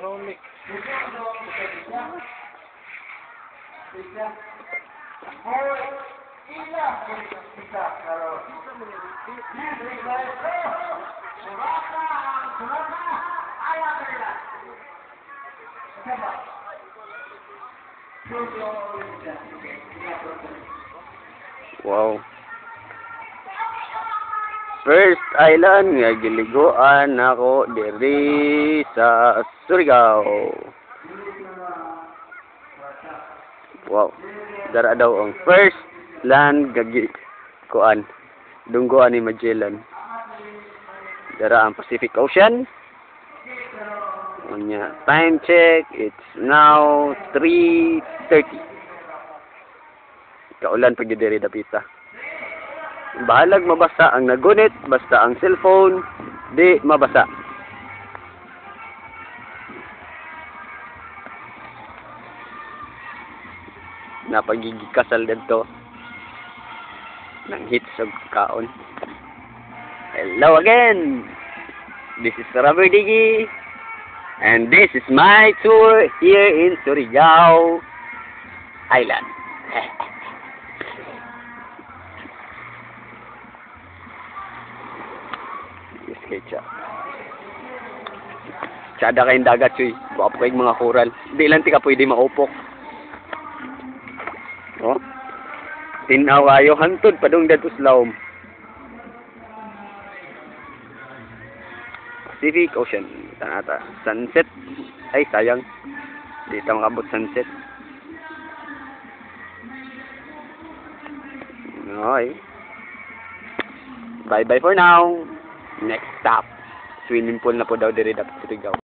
Maronik. Wow. First island nga giliguan nako diri sa Surigao. Wow. Dara daw ang first land gagi kuan dunggoan ni Magellan. Dara ang Pacific Ocean. Unya time check, it's now 3:30. Kaulan pag diri dapita. Bahalag mabasa ang nagunit, basta ang cellphone di mabasa. Napagigikasal dito ng hits of kaon. Hello again! This is Rubber Diggy and this is my tour here in Surigao Island. Tsada kayong dagat, chuy. Baka po kayong mga coral. Hindi lang ka pwede maupok. Oh? Tinaw ayo hantod padung dato slawom. Pacific Ocean. Tanata. Sunset. Ay, sayang. Di ta makabot sunset. Okay. Bye-bye for now. Next stop. Swimming pool na po daw diri dapat Surigao.